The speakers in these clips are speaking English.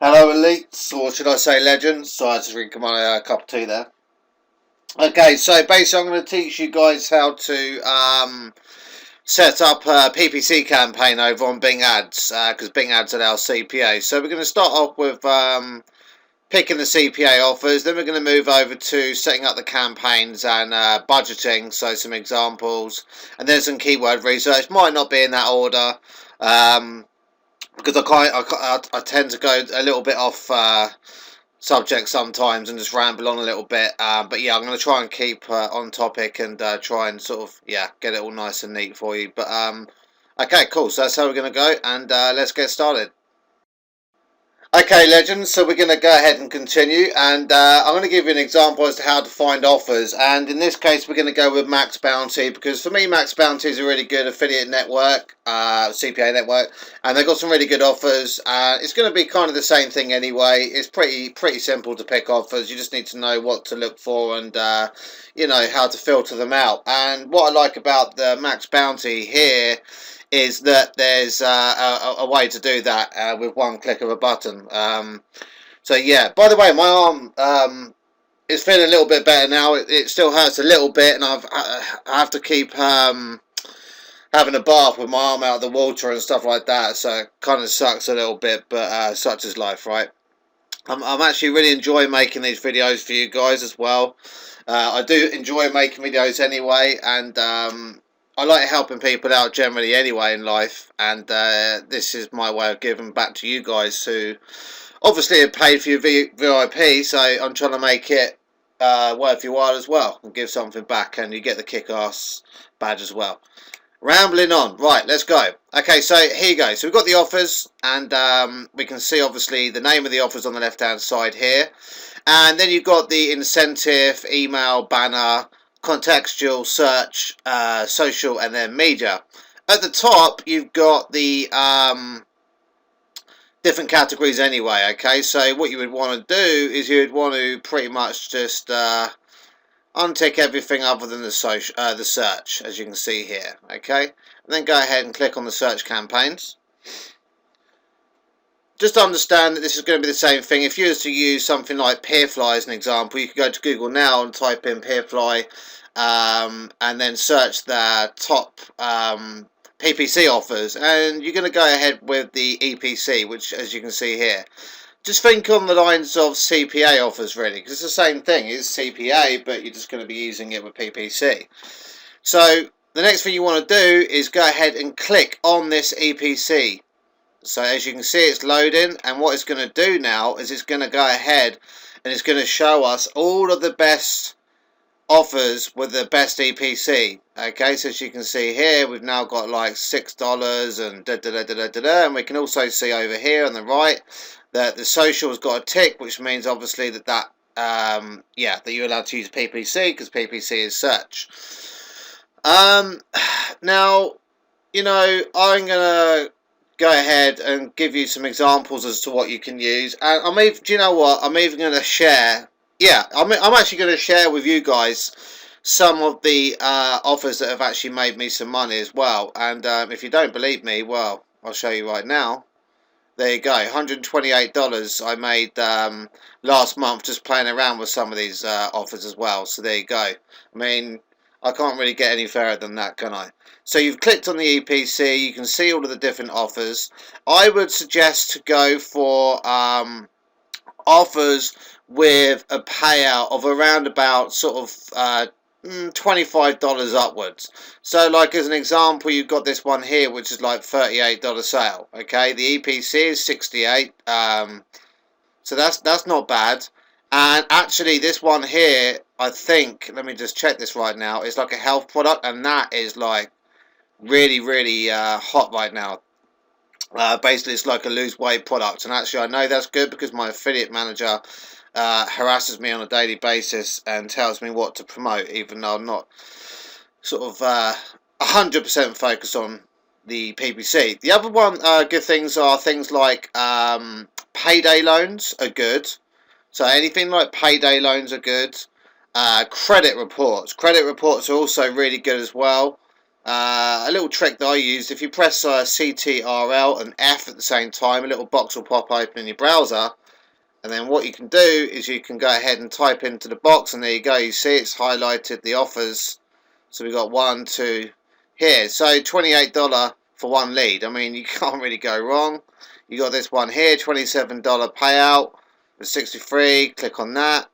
Hello, elites, or should I say legends? So I just drink my cup of tea there. Okay, so basically, I'm going to teach you guys how to set up a PPC campaign over on Bing Ads because Bing Ads allows CPA. So we're going to start off with picking the CPA offers. Then we're going to move over to setting up the campaigns and budgeting. So some examples, and then some keyword research. Might not be in that order. Because I tend to go a little bit off subject sometimes and just ramble on a little bit. But yeah, I'm going to try and keep on topic and try and sort of get it all nice and neat for you. But okay, cool. So that's how we're going to go, and let's get started. Okay, legends, so we're going to go ahead and continue, and I'm going to give you an example as to how to find offers, and in this case we're going to go with Max Bounty, because for me Max Bounty is a really good affiliate network, CPA network, and they've got some really good offers. It's going to be kind of the same thing anyway. It's pretty simple to pick offers. You just need to know what to look for and you know, how to filter them out. And what I like about the Max Bounty here is that there's a way to do that with one click of a button. So yeah, by the way, my arm is feeling a little bit better now. It still hurts a little bit, and I have to keep having a bath with my arm out of the water and stuff like that, so it kind of sucks a little bit, but such is life, right? I'm actually really enjoying making these videos for you guys as well. I do enjoy making videos anyway, and I like helping people out generally anyway in life, and this is my way of giving back to you guys who obviously have paid for your VIP, so I'm trying to make it worth your while as well and give something back, and you get the kick-ass badge as well. Rambling on. Right, let's go. Okay, so here you go. So we've got the offers, and we can see obviously the name of the offers on the left-hand side here. And then you've got the incentive, email, banner, contextual, search, social, and then media. At the top, you've got the different categories anyway, okay? So what you would want to do is you would want to pretty much just untick everything other than the search, as you can see here, okay? And then go ahead and click on the search campaigns. Just understand that this is going to be the same thing. If you were to use something like Peerfly as an example, you could go to Google now and type in Peerfly and then search the top PPC offers, and you're going to go ahead with the EPC, which as you can see here. Just think on the lines of CPA offers, really, because it's the same thing. It's CPA, but you're just going to be using it with PPC. So the next thing you want to do is go ahead and click on this EPC. So as you can see, it's loading, and what it's going to do now is it's going to go ahead and it's going to show us all of the best offers with the best EPC. Okay, so as you can see here, we've now got like $6 and and we can also see over here on the right that the social's got a tick, which means obviously that yeah, that you're allowed to use PPC because PPC is search. Now, you know, I'm gonna go ahead and give you some examples as to what you can use, and I'm even, do you know what, I'm even going to share, yeah, I'm actually going to share with you guys some of the offers that have actually made me some money as well. And if you don't believe me, well, I'll show you right now. There you go, $128 I made last month just playing around with some of these offers as well. So there you go. I mean, I can't really get any fairer than that, can I? So you've clicked on the EPC, you can see all of the different offers. I would suggest to go for offers with a payout of around about sort of $25 upwards. So like as an example, you've got this one here which is like $38 sale. Okay, the EPC is 68, so that's not bad. And actually this one here, I think, let me just check this right now, it's like a health product, and that is like really hot right now. Basically it's like a lose weight product, and actually I know that's good because my affiliate manager harasses me on a daily basis and tells me what to promote, even though I'm not sort of 100% focused on the PPC. The other one good things are things like payday loans are good. So anything like payday loans are good. Credit reports are also really good as well. A little trick that I used, if you press CTRL and F at the same time, a little box will pop open in your browser, and then what you can do is you can go ahead and type into the box, and there you go, you see it's highlighted the offers. So we've got 1, 2 here, so $28 for one lead. I mean, you can't really go wrong. You got this one here, $27 payout for 63, click on that.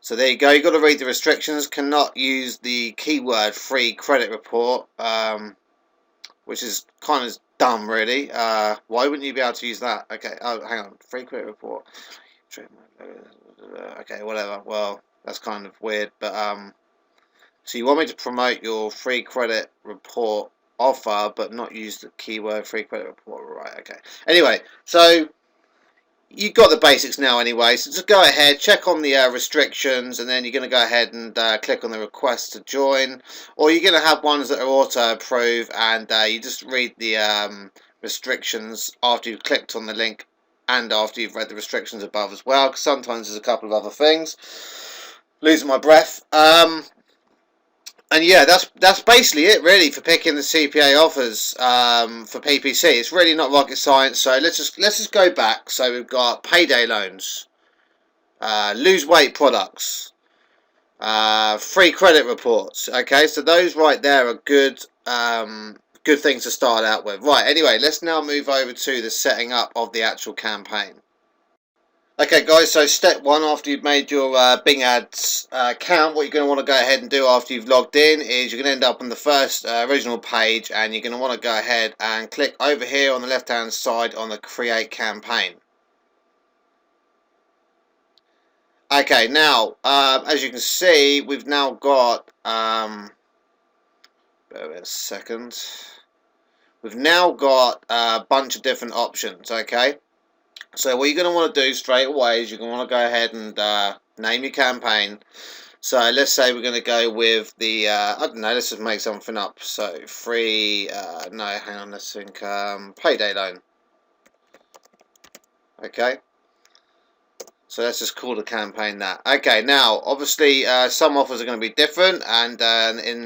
So there you go, you've got to read the restrictions, cannot use the keyword free credit report, which is kind of dumb really. Why wouldn't you be able to use that? Okay, oh hang on, free credit report. Okay, whatever, well, that's kind of weird, but so you want me to promote your free credit report offer, but not use the keyword free credit report, right? Okay, anyway, so you've got the basics now anyway, so just go ahead, check on the restrictions, and then you're going to go ahead and click on the request to join, or you're going to have ones that are auto approve, and you just read the restrictions after you've clicked on the link and after you've read the restrictions above as well, because sometimes there's a couple of other things. Losing my breath. And yeah, that's basically it really for picking the CPA offers for PPC. It's really not rocket science. So let's just go back. So we've got payday loans, lose weight products, free credit reports. Okay, so those right there are good good things to start out with. Right. Anyway, let's now move over to the setting up of the actual campaign. Okay guys, so step one after you've made your Bing Ads account, what you're going to want to go ahead and do after you've logged in is you're going to end up on the first original page, and you're going to want to go ahead and click over here on the left hand side on the create campaign. Okay, now as you can see, we've now got wait a second, we've now got a bunch of different options. Okay, so what you're going to want to do straight away is you're going to want to go ahead and name your campaign. So let's say we're going to go with the, I don't know, let's just make something up. So free, no, hang on, let's think, payday loan. Okay. So let's just call the campaign that. Okay, now, obviously, some offers are going to be different, and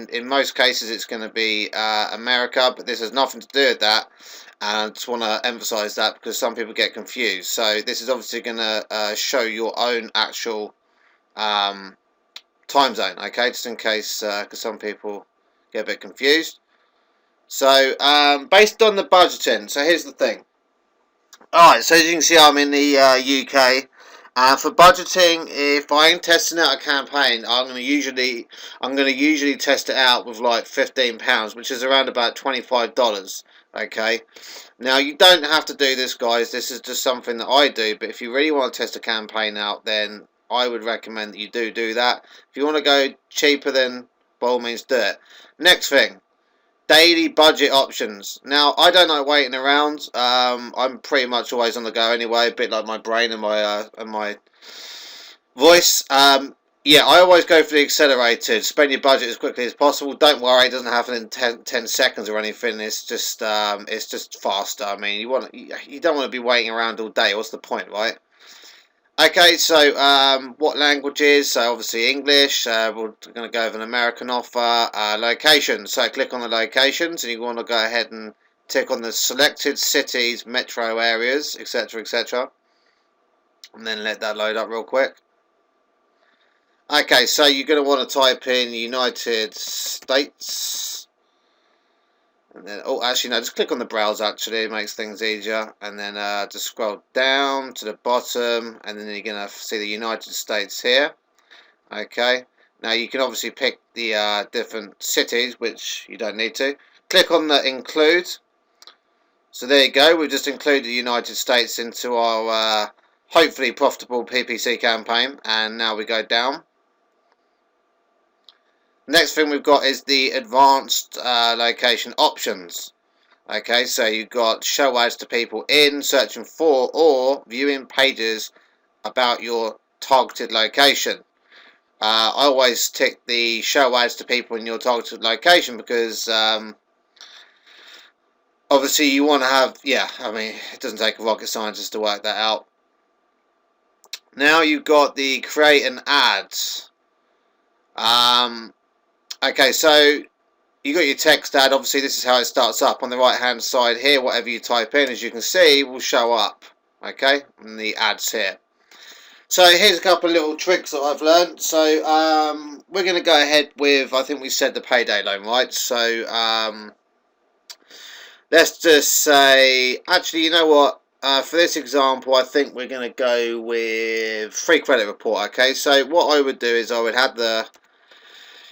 in most cases it's going to be America, but this has nothing to do with that. And I just want to emphasize that because some people get confused. So this is obviously going to show your own actual time zone, okay, just in case, because some people get a bit confused. So based on the budgeting, so here's the thing. Alright, so as you can see, I'm in the UK. For budgeting, if I'm testing out a campaign, I'm going to usually test it out with like £15, which is around about $25. Okay, now you don't have to do this, guys. This is just something that I do. But if you really want to test a campaign out, then I would recommend that you do that. If you want to go cheaper, then by all means do it. Next thing, daily budget options. Now, I don't like waiting around. I'm pretty much always on the go anyway, a bit like my brain and my voice. Yeah, I always go for the accelerated. Spend your budget as quickly as possible. Don't worry, it doesn't happen in 10 seconds or anything. It's just faster. I mean, you don't want to be waiting around all day. What's the point, right? Okay, so what languages? So obviously English. We're going to go with an American offer. Location. So click on the locations, and you want to go ahead and tick on the selected cities, metro areas, etc., etc., and then let that load up real quick. Okay, so you're going to want to type in United States, and then, oh, actually no, just click on the browse. Actually, it makes things easier, and then just scroll down to the bottom, and then you're going to see the United States here. Okay, now you can obviously pick the different cities, which you don't need to. Click on the include. So there you go. We've just included the United States into our hopefully profitable PPC campaign, and now we go down. Next thing we've got is the advanced location options. Okay, so you've got show ads to people in, searching for, or viewing pages about your targeted location. I always tick the show ads to people in your targeted location because obviously you want to have, yeah, I mean, it doesn't take a rocket scientist to work that out. Now you've got the create an ad. Okay, so you got your text ad. Obviously, this is how it starts up on the right hand side here. Whatever you type in, as you can see, will show up. Okay, and the ads here. So here's a couple of little tricks that I've learned. So we're going to go ahead with, I think we said the payday loan, right? So let's just say, actually, you know what? For this example, I think we're going to go with free credit report. Okay, so what I would do is I would have the,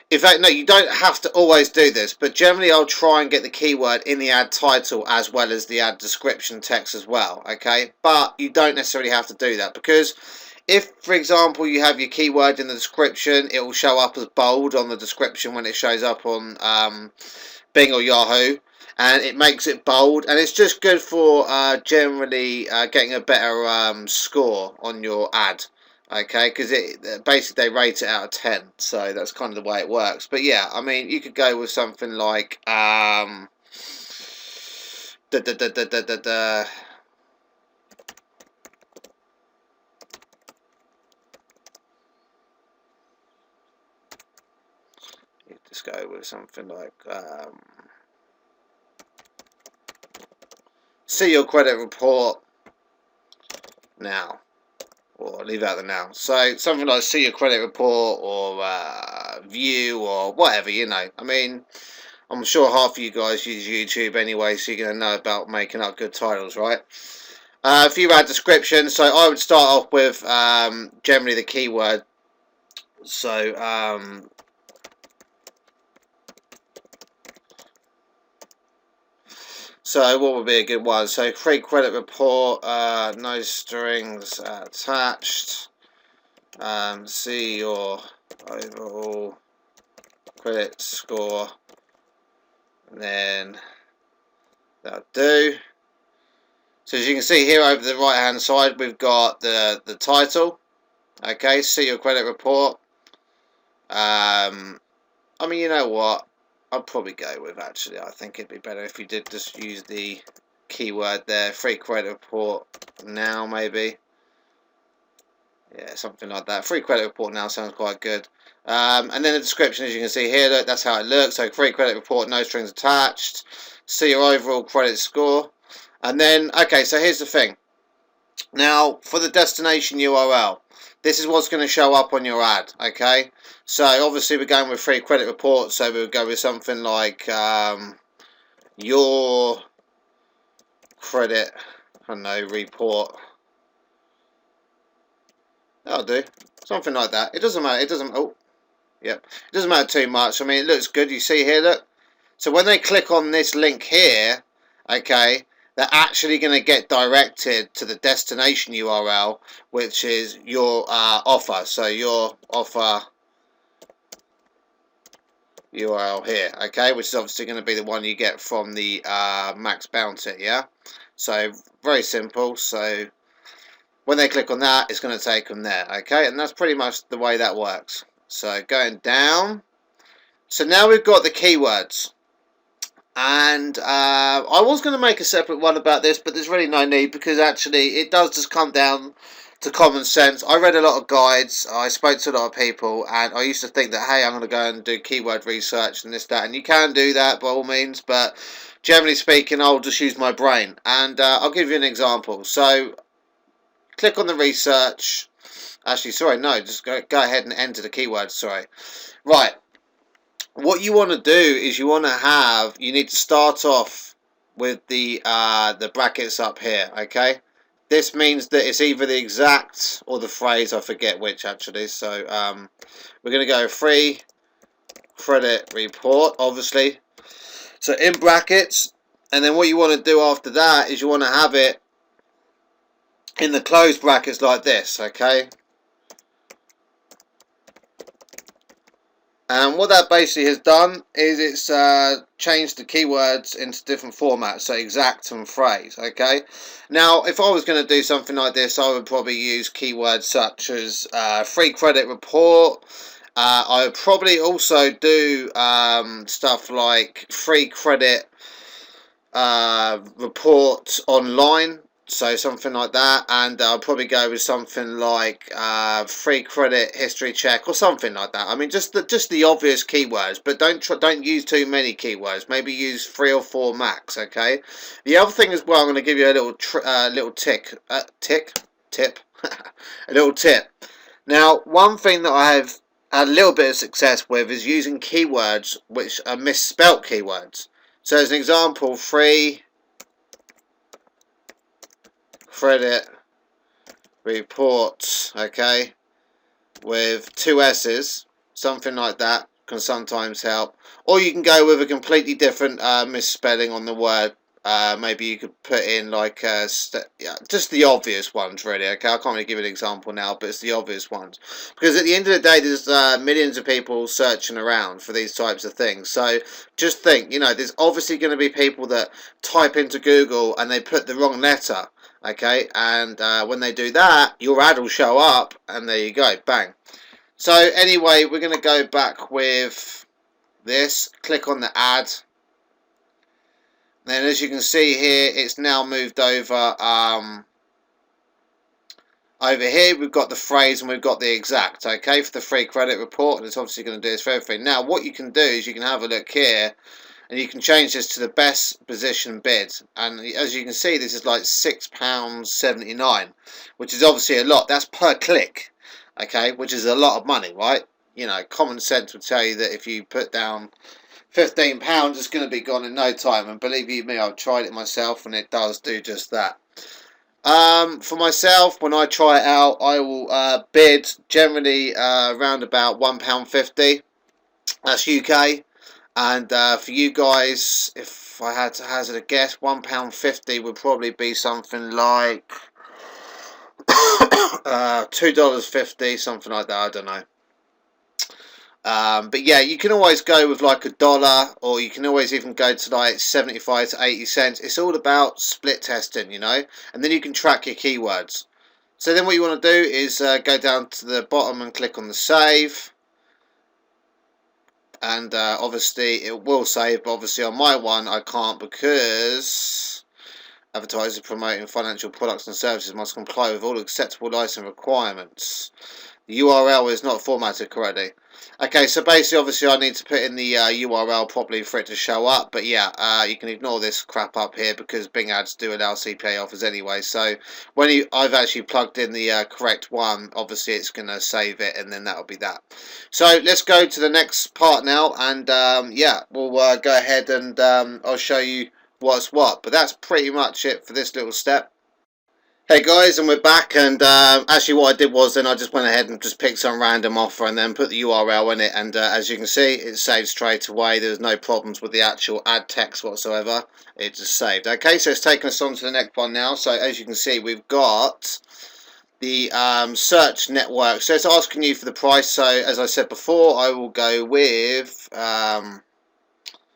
in fact, no, you don't have to always do this, but generally I'll try and get the keyword in the ad title as well as the ad description text as well, okay? But you don't necessarily have to do that, because if, for example, you have your keyword in the description, it will show up as bold on the description when it shows up on Bing or Yahoo, and it makes it bold, and it's just good for generally getting a better score on your ad. Okay, because it basically they rate it out of 10, so that's kind of the way it works. But yeah, I mean, you could go with something like you just go with something like see your credit report now. Or leave out the now. So something like see your credit report or view or whatever, you know. I mean, I'm sure half of you guys use YouTube anyway, so you're going to know about making up good titles, right? A few ad descriptions. So I would start off with generally the keyword. So so what would be a good one? So free credit report, no strings attached. See your overall credit score, and then that'll do. So as you can see here over the right hand side, we've got the title. Okay, see your credit report. I mean, you know what? I'd probably go with, actually, I think it'd be better if you did just use the keyword there, free credit report now, maybe. Yeah, something like that. Free credit report now sounds quite good. And then the description, as you can see here, look, that's how it looks. So free credit report, no strings attached. See your overall credit score. And then, okay, so here's the thing. Now, for the destination URL, this is what's going to show up on your ad, okay? So, obviously, we're going with free credit report, so we'll go with something like your credit, I don't know, report. That'll do. Something like that. It doesn't matter. It doesn't, oh, yep. It doesn't matter too much. I mean, it looks good. You see here, look. So, when they click on this link here, okay, they're actually going to get directed to the destination URL, which is your offer. So your offer URL here, okay, which is obviously going to be the one you get from the Max Bounty, yeah? So very simple. So when they click on that, it's going to take them there, okay? And that's pretty much the way that works. So going down. So now we've got the keywords. And I was going to make a separate one about this, but there's really no need, because actually it does just come down to common sense. I read a lot of guides, I spoke to a lot of people, and I used to think that, hey, I'm going to go and do keyword research and this, that, and you can do that by all means, but generally speaking, I'll just use my brain. And I'll give you an example. So click on the research. Actually, sorry, no, just go ahead and enter the keyword, sorry. Right. What you want to do is you need to start off with the brackets up here, okay? This means that it's either the exact or the phrase, I forget which actually. So we're going to go free credit report, obviously. So in brackets, and then what you want to do after that is you want to have it in the closed brackets like this, okay? And what that basically has done is it's changed the keywords into different formats, so exact and phrase, okay? Now, if I was going to do something like this, I would probably use keywords such as free credit report. I would probably also do stuff like free credit report online. So something like that, and I'll probably go with something like free credit history check or something like that. I mean, just the obvious keywords, but don't use too many keywords. Maybe use 3 or 4 max. Okay. The other thing as well, I'm going to give you a little tip, a little tip. Now, one thing that I have had a little bit of success with is using keywords which are misspelt keywords. So, as an example, free credit reports, okay, with 2 S's, something like that can sometimes help. Or you can go with a completely different misspelling on the word. Maybe you could put in like just the obvious ones, really. Okay, I can't really give an example now, but it's the obvious ones, because at the end of the day, there's millions of people searching around for these types of things. So just think, there's obviously going to be people that type into Google and they put the wrong letter. Okay, and when they do that, your ad will show up, and there you go, bang. So anyway, we're going to go back with this. Click on the ad. Then, as you can see here, it's now moved over. Over here, we've got the phrase and we've got the exact. Okay, for the free credit report, and it's obviously going to do this for everything. Now, what you can do is you can have a look here, and you can change this to the best position bid. And as you can see, this is like £6.79, which is obviously a lot. That's per click, okay, which is a lot of money, right? Common sense would tell you that if you put down £15, it's going to be gone in no time. And believe you me, I've tried it myself, and it does do just that. For myself, when I try it out, I will bid generally around about £1.50. That's UK. And for you guys, if I had to hazard a guess, £1.50 would probably be something like $2.50, something like that. I don't know. But yeah, you can always go with like $1, or you can always even go to like 75 to 80 cents. It's all about split testing, and then you can track your keywords. So then what you want to do is go down to the bottom and click on the save. And obviously it will save, but obviously on my one I can't, because advertisers promoting financial products and services must comply with all acceptable license requirements. The URL is not formatted correctly. Okay, so basically, obviously, I need to put in the URL properly for it to show up. But yeah, you can ignore this crap up here, because Bing ads do allow CPA offers anyway. So when I've actually plugged in the correct one, obviously it's going to save it, and then that'll be that. So let's go to the next part now, and yeah, we'll go ahead and I'll show you what's what. But that's pretty much it for this little step. Hey guys, and we're back, and actually what I did was then I just went ahead and just picked some random offer and then put the URL in it, and as you can see, it saved straight away. There's no problems with the actual ad text whatsoever. It just saved. Okay, so it's taken us on to the next one now. So as you can see, we've got the search network. So it's asking you for the price. So as I said before, I will go with oh,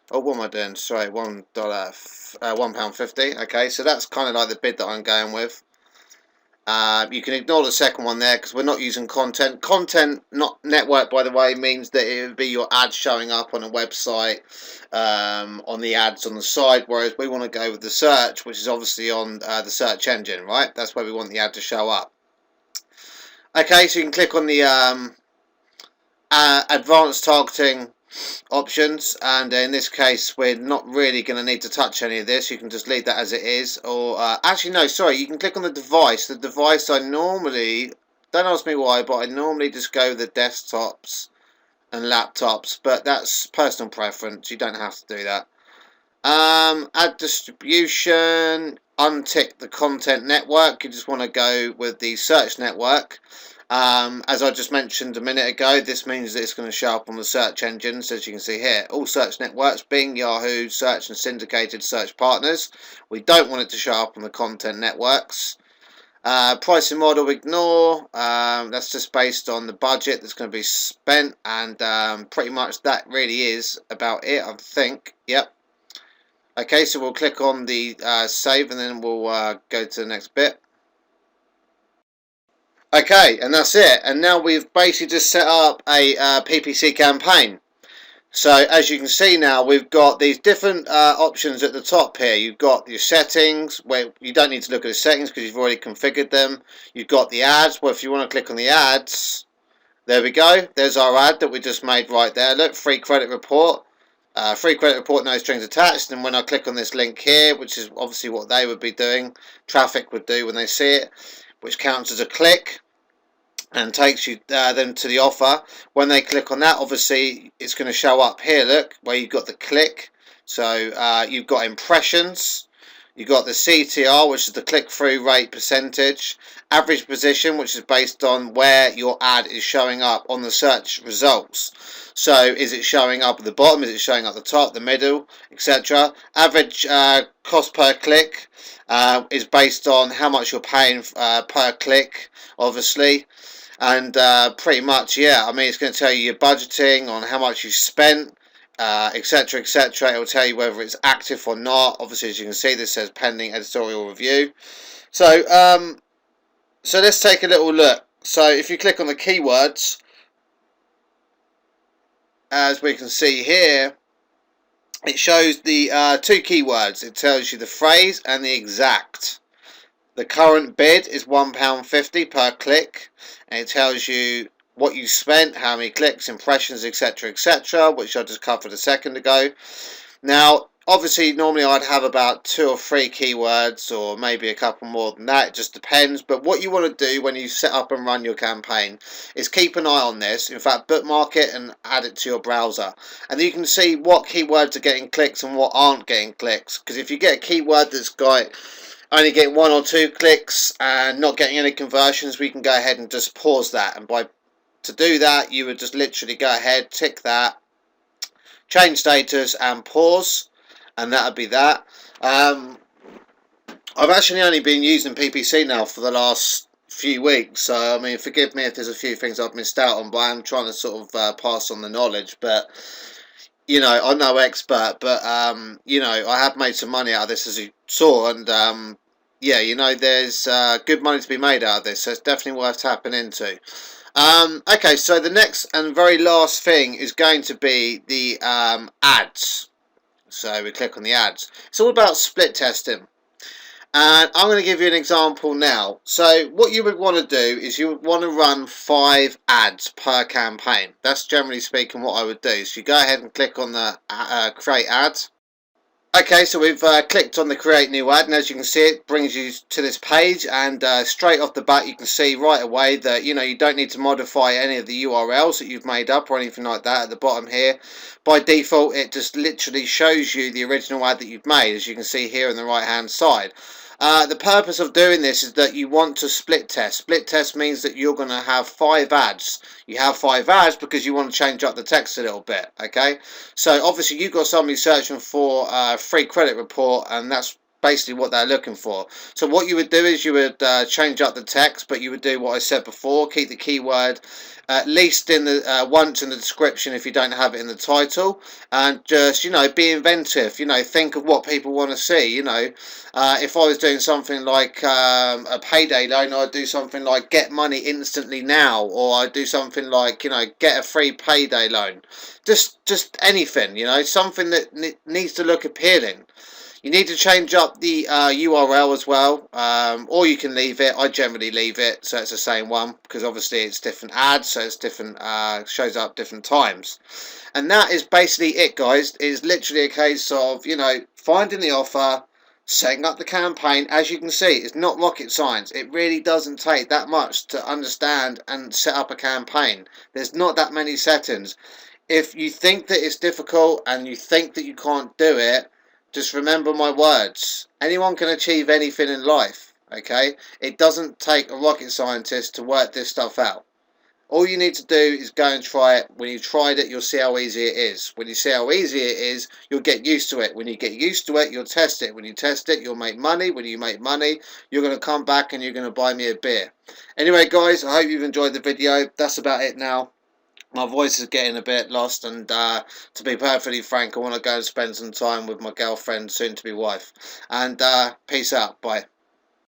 what am I doing? Sorry, £1.50. Okay, so that's kind of like the bid that I'm going with. You can ignore the second one there, because we're not using content. Content, not network, by the way, means that it would be your ads showing up on a website, on the ads on the side, whereas we want to go with the search, which is obviously on the search engine, right? That's where we want the ad to show up. Okay, so you can click on the advanced targeting options, and in this case we're not really going to need to touch any of this. You can just leave that as it is, or actually no, sorry, you can click on the device. The device, I normally, don't ask me why, but I normally just go with the desktops and laptops, but that's personal preference. You don't have to do that. Ad distribution, untick the content network. You just want to go with the search network. As I just mentioned a minute ago, this means that it's going to show up on the search engines, as you can see here. All search networks, Bing, Yahoo, search and syndicated search partners. We don't want it to show up on the content networks. Pricing model, ignore. That's just based on the budget that's going to be spent, and pretty much that really is about it, I think. Yep. Okay, so we'll click on the save, and then we'll go to the next bit. Okay, and that's it. And now we've basically just set up a PPC campaign. So as you can see now, we've got these different options at the top here. You've got your settings, where you don't need to look at the settings because you've already configured them. You've got the ads, well, if you want to click on the ads, there we go. There's our ad that we just made right there. Look, free credit report. Free credit report, no strings attached. And when I click on this link here, which is obviously what they would be doing, traffic would do when they see it, which counts as a click and takes you them to the offer. When they click on that, obviously it's going to show up here, look, where you've got the click. So you've got impressions, you've got the CTR, which is the click-through rate percentage, average position, which is based on where your ad is showing up on the search results. So is it showing up at the bottom, is it showing up at the top, the middle, etc. Average cost per click is based on how much you're paying per click, obviously. And pretty much, yeah, I mean, it's going to tell you your budgeting on how much you spent, etc, etc. It will tell you whether it's active or not. Obviously, as you can see, this says pending editorial review. So so let's take a little look. So if you click on the keywords, as we can see here, it shows the two keywords. It tells you the phrase and the exact. The current bid is £1.50 per click, and it tells you what you spent, how many clicks, impressions, etc, etc, which I just covered a second ago. Now, obviously, normally I'd have about 2 or 3 keywords, or maybe a couple more than that. It just depends. But what you want to do when you set up and run your campaign is keep an eye on this. In fact, bookmark it and add it to your browser. And you can see what keywords are getting clicks and what aren't getting clicks. Because if you get a keyword that's got only getting 1 or 2 clicks and not getting any conversions, we can go ahead and just pause that. And to do that, you would just literally go ahead, tick that, change status and pause, and that would be that. I've actually only been using PPC now for the last few weeks, so I mean, forgive me if there's a few things I've missed out on, but I'm trying to sort of pass on the knowledge. But you know, I'm no expert, but you know, I have made some money out of this, as you saw, and yeah, you know, there's good money to be made out of this, so it's definitely worth tapping into. Okay, so the next and very last thing is going to be the ads. So we click on the ads. It's all about split testing. And I'm going to give you an example now. So what you would want to do is you would want to run 5 ads per campaign. That's generally speaking what I would do. So you go ahead and click on the create ads. Okay, so we've clicked on the create new ad, and as you can see, it brings you to this page, and straight off the bat you can see right away that, you know, you don't need to modify any of the URLs that you've made up or anything like that at the bottom here. By default, it just literally shows you the original ad that you've made, as you can see here on the right hand side. The purpose of doing this is that you want to split test. Split test means that you're going to have 5 ads. You have 5 ads because you want to change up the text a little bit, okay? So obviously you've got somebody searching for a free credit report, and that's basically what they're looking for. So what you would do is you would change up the text, but you would do what I said before, keep the keyword at least in the once in the description if you don't have it in the title, and just, you know, be inventive. You know, think of what people want to see. You know, if I was doing something like a payday loan, I'd do something like get money instantly now, or I'd do something like, you know, get a free payday loan. Just anything, you know, something that needs to look appealing. You need to change up the URL as well, or you can leave it. I generally leave it so it's the same one, because obviously it's different ads, so it's different, shows up different times. And that is basically it, guys. It's literally a case of, you know, finding the offer, setting up the campaign. As you can see, it's not rocket science. It really doesn't take that much to understand and set up a campaign. There's not that many settings. If you think that it's difficult and you think that you can't do it, just remember my words. Anyone can achieve anything in life, okay? It doesn't take a rocket scientist to work this stuff out. All you need to do is go and try it. When you've tried it, you'll see how easy it is. When you see how easy it is, you'll get used to it. When you get used to it, you'll test it. When you test it, you'll make money. When you make money, you're going to come back and you're going to buy me a beer. Anyway, guys, I hope you've enjoyed the video. That's about it now. My voice is getting a bit lost, and to be perfectly frank, I want to go and spend some time with my girlfriend, soon to be wife. And peace out. Bye.